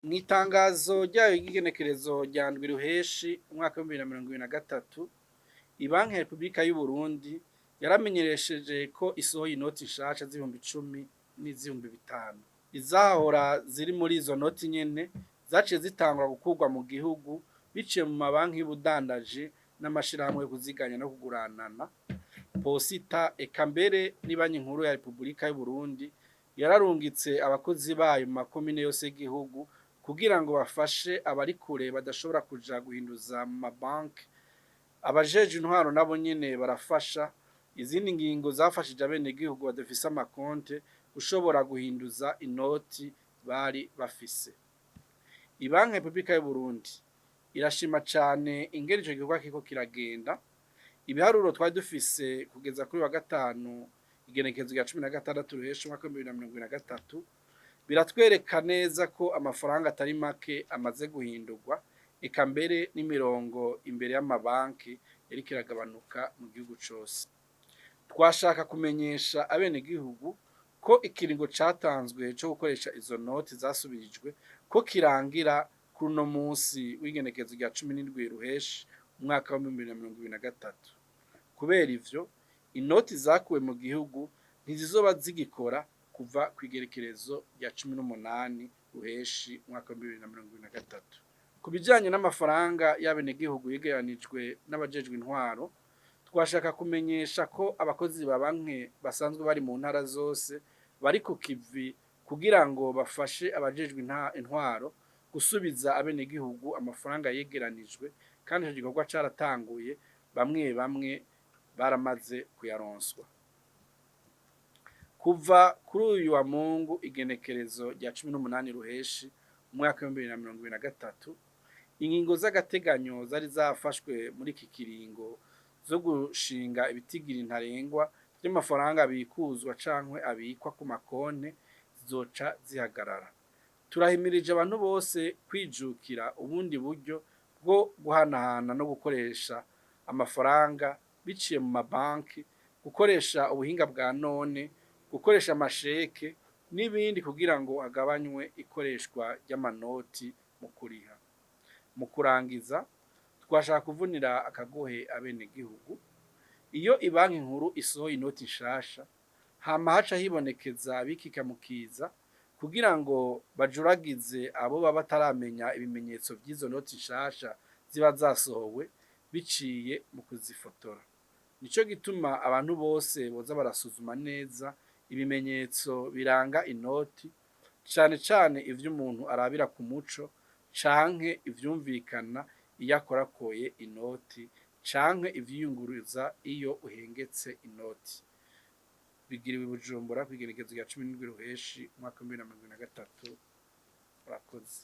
Mw'itangazo ryayo ry'igenekerezo rya ndwi ruheshi umwaka w'2023, ibanki ya Repubulika y'Uburundi yaramenyesheje ko isohoye inoti nshasha z'ibihumbi 10 n'iz'ibihumbi 5. Izahora ziri muri izo noti nyene zaciye zitangura gukurwa mu gihugu biciye mu mabanki y'ubudandaji n'amashirahamwe yo kuziganya no kuguranana, Posita eka mbere n'ibanki nkuru ya Repubulika y'Uburundi yararungitse abakozi bayo mu makomine yose y'igihugu kugira ngo bafashe abari kure badashobora kuja guhinduza mu mabanki. Abajeje intwaro nabo nyene barafasha. Izindi ngingo zafashije abenegihugu badafise amakonte gushobora guhinduza inoti bari bafise. Ibanki ya Repubulika y'Uburundi irashima cane ingene ico gikorwa kiriko kiragenda. Ibiharuro twari dufise kugeza kuri wa gatanu igenekerezo rya 16 ruheshi umwaka w'2023 biratwereka neza ko amafaranga atari make amaze guhindurwa, eka mbere n'imirongo imbere y'amabanki yariko iragabanuka mu gihugu cose. Twashaka kumenyesha abenegihugu ko ikiringo catanzwe co gukoresha izo noti zasubirijwe ko kirangira kuri uno musi w'igenekerezo rya 17 ruheshi umwaka wa 2023. Kubera ivyo, inoti zakuwe mu gihugu ntizizoba zigikora kuva kw'igerekerezo rya 18 ruheshi umwaka wa 2023. Ku bijanye n'amafaranga y'abenegihugu yegeranijwe n'abajejwe intwaro, twashaka kumenyesha ko abakozi ba banki basanzwe bari mu ntara zose bari ku kivi kugira ngo bafashe abajejwe intwaro gusubiza abenegihugu amafaranga yegeranijwe, kandi ico gikorwa caratanguye, bamwe bamwe baramaze kuyaronswa. Kuva kuri uyu wa Mungu igenekerezo rya 18 ruheshi umwaka wa 2023, ingingo z'agateganyo zari zafashwe muri iki kiringo zo gushinga ibitigiri ntarengwa vy'amafaranga bikuzwa cankwe abikwa ku makonte zizoca zihagarara. Turahimirije abantu bose kwijukira ubundi buryo bwo guhanahana no gukoresha amafaranga biciye mu mabanki, gukoresha ubuhinga bwa none, gukoresha amasheke n'ibindi kugira ngo hagabanywe ikoreshwa ry'amanoti mu kuriha. Mu kurangiza, twashaka kuvunira akagohe abenegihugu. Iyo ibanki nkuru isohoye inoti nshasha, hama haca hibonekeza abikikamukiza kugira ngo bajuragize abo baba bataramenya ibimenyetso vy'izo noti nshasha ziba zasohowe biciye mu kuzifotora. Nico gituma abantu bose boza barasuzuma neza ibimenyetso biranga inoti, cane cane ivyo umuntu arabira ku muco, canke ivyumvikana iyo akorakoye inoti, canke ivyiyunguruza iyo uhengetse inoti. Bigiriwe i Bujumbura kw'igenekerezo rya 17 ruheshi umwaka wa 2023. Murakoze.